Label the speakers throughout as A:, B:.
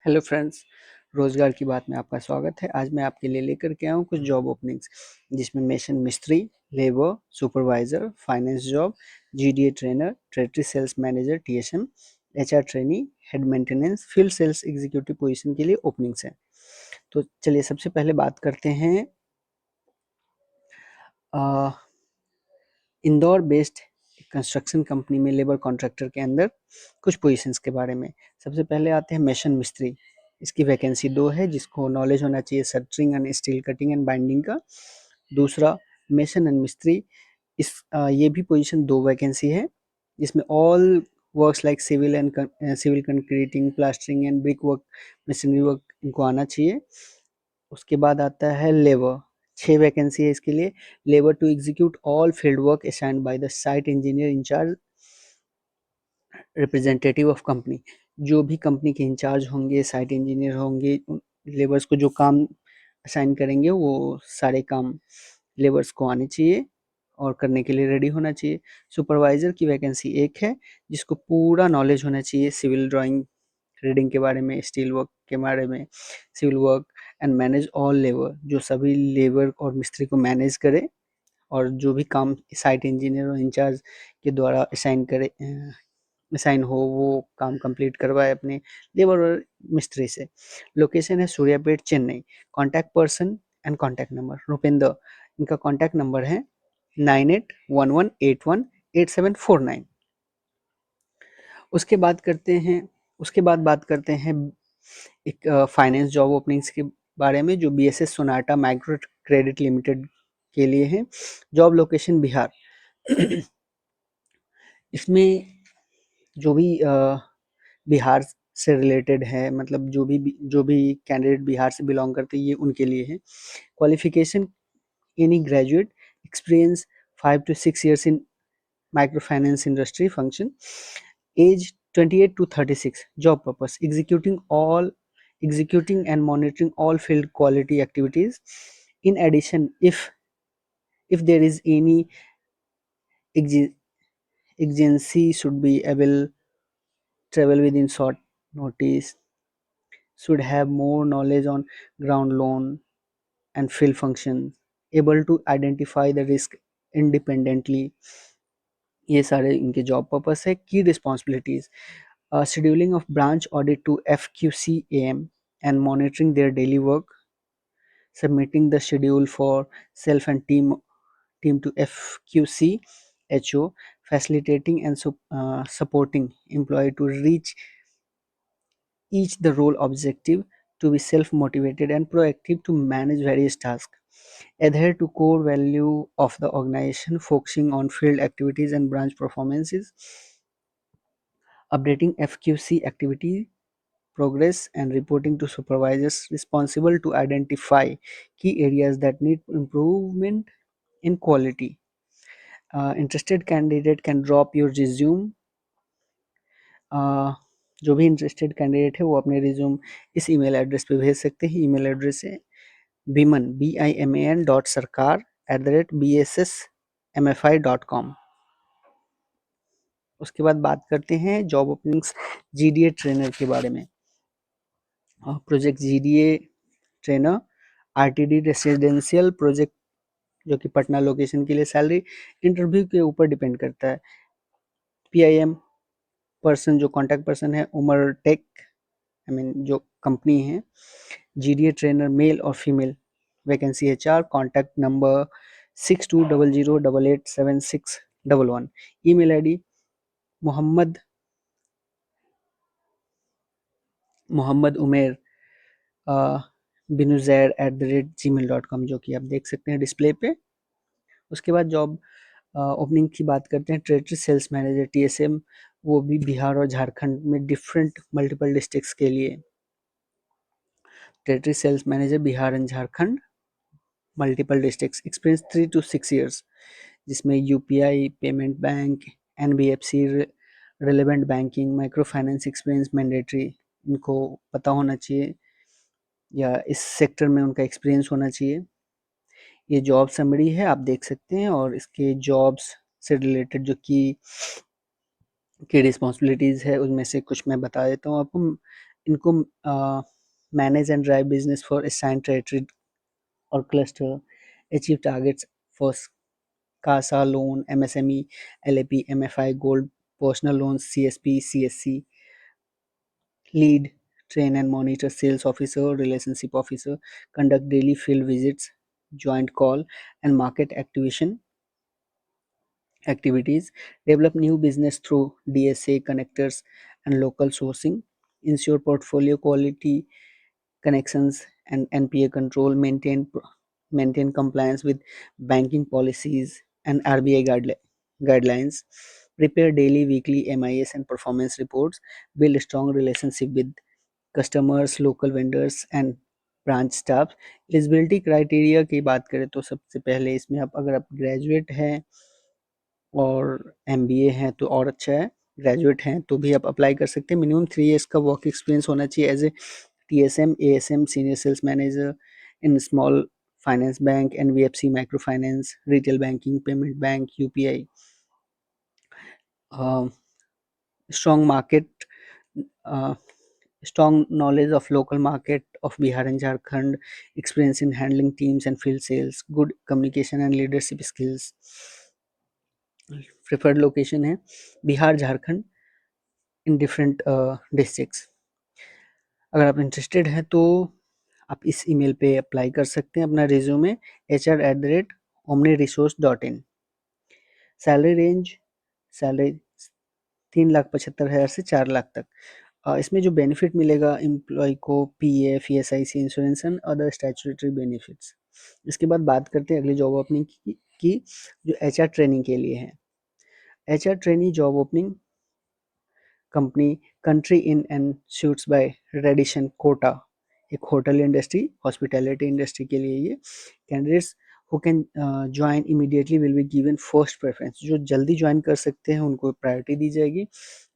A: Hello friends, रोज़गार की बात में आपका स्वागत है। आज मैं आपके लिए लेकर के आया हूँ कुछ जॉब ओपनिंग्स, जिसमें मेशन मिस्त्री, labour, supervisor, finance job, GDA trainer, territory sales manager TSM, HR trainee, head maintenance, field sales executive position के लिए ओपनिंग्स हैं। तो चलिए सबसे पहले बात करते हैं इंदौर बेस्ड कंस्ट्रक्शन कंपनी में लेबर कॉन्ट्रैक्टर के अंदर कुछ पोजीशंस के बारे में। सबसे पहले आते हैं मेशन मिस्त्री। इसकी वैकेंसी 2 है, जिसको नॉलेज होना चाहिए shuttering and steel cutting and binding का। दूसरा मेसन एंड मिस्त्री, ये भी पोजीशन 2 वैकेंसी है, जिसमें all works like civil concreting, plastering and brick work, machinery work इनको आना चाहिए। उसके बाद आता है लेबर, 6 वैकेंसी है इसके लिए। Labour to execute all field work assigned by the site engineer incharge representative of company. जो भी कंपनी के इंचार्ज होंगे, साइट इंजीनियर होंगे, लेबर्स को जो काम असाइन करेंगे वो सारे काम लेबर्स को आने चाहिए और करने के लिए रेडी होना चाहिए। सुपरवाइजर की वैकेंसी 1 है, जिसको पूरा नॉलेज होना चाहिए सिविल ड्राइंग, रीडिंग के बारे में, स्टील वर्क के बारे में, civil work and manage all labour, जो सभी लेबर और मिस्त्री को मैनेज करे और जो भी काम साइट इंजीनियर और इंचार्ज के द्वारा असाइन हो वो काम कंप्लीट करवाए अपने लेबर और मिस्त्री से। लोकेशन है Suryapet, Chennai. Contact person and contact number Rupendra, इनका कॉन्टैक्ट नंबर है 9811818749। उसके बाद बात करते हैं एक फाइनेंस जॉब ओपनिंग्स के बारे में, जो BSS Sonata micro credit limited के लिए है। Job location Bihar. इसमें जो भी बिहार से रिलेटेड है, मतलब जो भी कैंडिडेट बिहार से बिलोंग करते हैं, ये उनके लिए है। Qualification, any graduate experience 5 to 6 years in microfinance industry function. Age 28 to 36. Job purpose, executing and monitoring all field quality activities. In addition, if there is any exigency, should be able travel within short notice, should have more knowledge on ground loan and field functions, able to identify the risk independently. ये सारे इनके job purpose है। की responsibilities, scheduling of branch audit to FQCAM and monitoring their daily work, submitting the schedule for self and team to FQCHO, facilitating and supporting employee to reach each the role objective, to be self-motivated and proactive to manage various tasks, adhere to core value of the organization, focusing on field activities and branch performances, updating FQC activity progress and reporting to supervisors responsible to identify key areas that need improvement in quality. Interested candidate can drop your resume. जो भी interested candidate है वो अपने resume इस email address पे भेज सकते हैं। ईमेल एड्रेस है biman.sarkar@bssmfi.com। उसके बाद बात करते हैं जॉब ओपनिंग्स जीडीए ट्रेनर के बारे में। Project GDA trainer RTD residential project, जो कि पटना लोकेशन के लिए। सैलरी इंटरव्यू के ऊपर डिपेंड करता है। पीआईएम पर्सन, जो कॉन्टैक्ट पर्सन है उमर टेक, जो कंपनी है। जीडीए ट्रेनर मेल और फीमेल, वैकेंसी है 4। Contact number 6200887611। Email ID Mohammad Umer binuzair@gmail.com, जो कि आप देख सकते हैं डिस्प्ले पे। उसके बाद जॉब ओपनिंग की बात करते हैं। टेरिटरी सेल्स मैनेजर टीएसएम, वो भी बिहार और झारखंड में डिफरेंट मल्टीपल डिस्ट्रिक्ट्स के लिए। Territory sales manager Bihar and Jharkhand, multiple districts, experience 3 to 6 years, जिसमें UPI, payment bank, NBFC, relevant banking, micro finance experience mandatory, इनको पता होना चाहिए या इस सेक्टर में उनका एक्सपीरियंस होना चाहिए। ये जॉब समरी है, आप देख सकते हैं, और इसके जॉब्स से रिलेटेड जो की रिस्पॉन्सिबिलिटीज़ है उनमें से कुछ मैं बता देता हूँ आपको। इनको manage and drive business for assigned territory और cluster, achieve targets for CASA loan, MSME, LAP, MFI, gold, personal loans, CSP, CSC, lead, train and monitor sales officer, relationship officer, conduct daily field visits, joint call and market activation activities, develop new business through DSA connectors and local sourcing, ensure portfolio quality connections and NPA control, maintain compliance with banking policies and RBI guidelines, prepare daily, weekly MIS and performance reports, build a strong relationship with customers, local vendors and branch staff. Eligibility criteria की बात करें तो सबसे पहले इसमें आप अगर आप ग्रेजुएट हैं और एमबीए हैं तो और अच्छा है, ग्रेजुएट हैं तो भी आप अप्लाई कर सकते हैं। मिनिमम 3 इयर्स का वर्क एक्सपीरियंस होना चाहिए as a TSM, ASM, Senior Sales Manager in small finance bank, NBFC, microfinance, retail banking, payment bank, UPI. Um, strong market, uh, strong knowledge of local market of Bihar and Jharkhand, experience in handling teams and field sales, good communication and leadership skills. Preferred location है Bihar Jharkhand in different districts. अगर आप interested हैं तो आप इस email पे apply कर सकते हैं अपना resume hr@omniresource.in। Salary range, salary 3,75,000 से 4 लाख तक। इसमें जो बेनिफिट मिलेगा एम्प्लॉय को PF, ESIC insurance and other statutory benefits. इसके बाद बात करते हैं अगली जॉब ओपनिंग की जो HR ट्रेनिंग के लिए है। HR training job opening company country inn and suites by Radisson Kota, एक होटल इंडस्ट्री, हॉस्पिटैलिटी इंडस्ट्री के लिए ये candidates who can join immediately will be given first preference. जो जल्दी ज्वाइन कर सकते हैं उनको प्रायोरिटी दी जाएगी।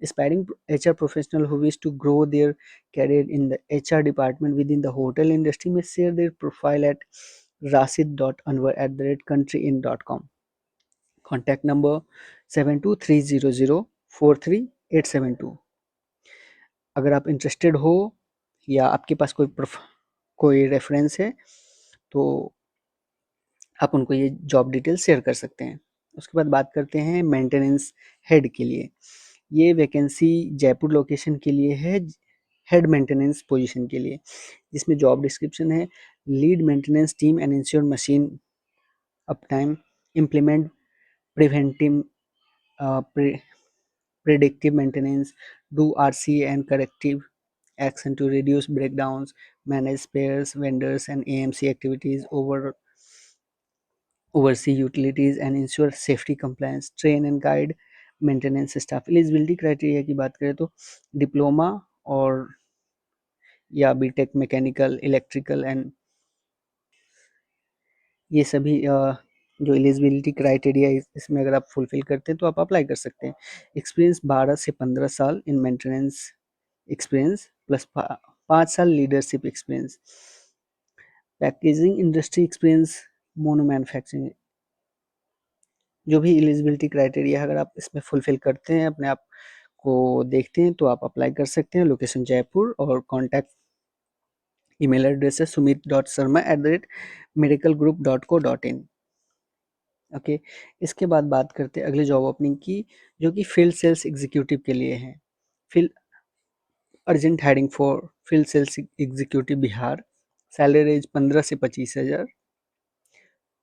A: Aspiring HR professional who wish to grow their career in the HR department within the hotel industry में share their profile at rasid.anwar@countryin.com। Contact number 7230043872। अगर आप इंटरेस्टेड हो या आपके पास कोई रेफरेंस है तो आप उनको ये जॉब डिटेल शेयर कर सकते हैं। उसके बाद बात करते हैं मेंटेनेंस हेड के लिए। ये वैकेंसी जयपुर लोकेशन के लिए है, हेड मेंटेनेंस पोजीशन के लिए, जिसमें जॉब डिस्क्रिप्शन है lead maintenance team and ensure machine up time, implement preventive predictive maintenance, do RCA and corrective action to reduce breakdowns, manage spares, vendors and AMC activities, oversee utilities and ensure safety compliance, train and guide maintenance staff। Eligibility criteria की बात करें तो diploma और या BTech mechanical, electrical and ये सभी जो eligibility criteria इसमें अगर आप फुलफिल करते हैं तो आप अप्लाई कर सकते हैं। एक्सपीरियंस 12 से 15 साल इन मेंटेनेंस एक्सपीरियंस प्लस 5 साल leadership experience, packaging industry experience, mono manufacturing. जो भी एलिजिबिलिटी क्राइटेरिया अगर आप इसमें फुलफिल करते हैं, अपने आप को देखते हैं तो आप अप्लाई कर सकते हैं। लोकेशन जयपुर और कॉन्टैक्ट ईमेल एड्रेस है sumit.sharma@miraclegroup.co.in। ओके, इसके बाद बात करते हैं अगले जॉब ओपनिंग की जो कि फील्ड सेल्स एग्जीक्यूटिव के लिए है। Field urgent hiring for field sales executive Bihar, salary range 15 से 25,000।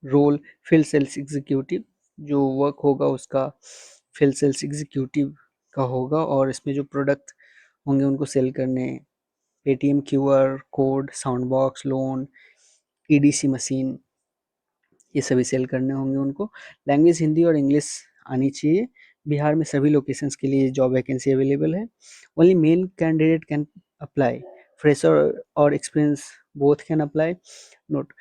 A: रोल फील्ड सेल्स एग्जीक्यूटिव, जो वर्क होगा उसका फील्ड सेल्स एग्जीक्यूटिव का होगा और इसमें जो प्रोडक्ट होंगे उनको सेल करने, Paytm QR code, sound box, loan, EDC machine, ये सभी सेल करने होंगे उनको। लैंग्वेज हिंदी और इंग्लिश आनी चाहिए। बिहार में सभी लोकेशंस के लिए जॉब वैकेंसी अवेलेबल है। Only male candidate can apply, fresher और experience both can apply. Note,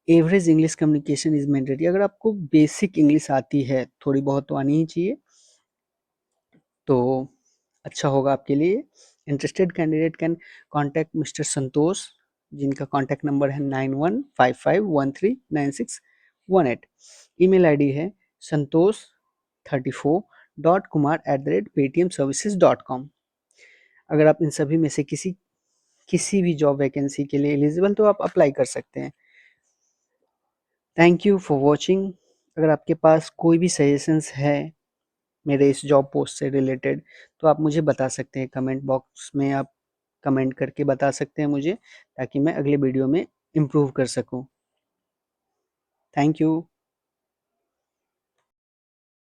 A: average English communication is mandatory. अगर आपको बेसिक इंग्लिश आती है, थोड़ी बहुत तो आनी ही चाहिए, तो अच्छा होगा आपके लिए। Interested candidate can contact mister Santosh, जिनका कॉन्टैक्ट नंबर है 9155139618। ईमेल आईडी है santosh34.kumar@paytmservices.com। अगर आप इन सभी में से किसी किसी भी जॉब वैकेंसी के लिए एलिजिबल, तो आप अप्लाई कर सकते हैं। Thank you for watching. अगर आपके पास कोई भी सजेशंस है मेरे इस जॉब पोस्ट से रिलेटेड, तो आप मुझे बता सकते हैं, कमेंट बॉक्स में आप कमेंट करके बता सकते हैं मुझे, ताकि मैं अगले वीडियो में इम्प्रूव कर सकूं। Thank you.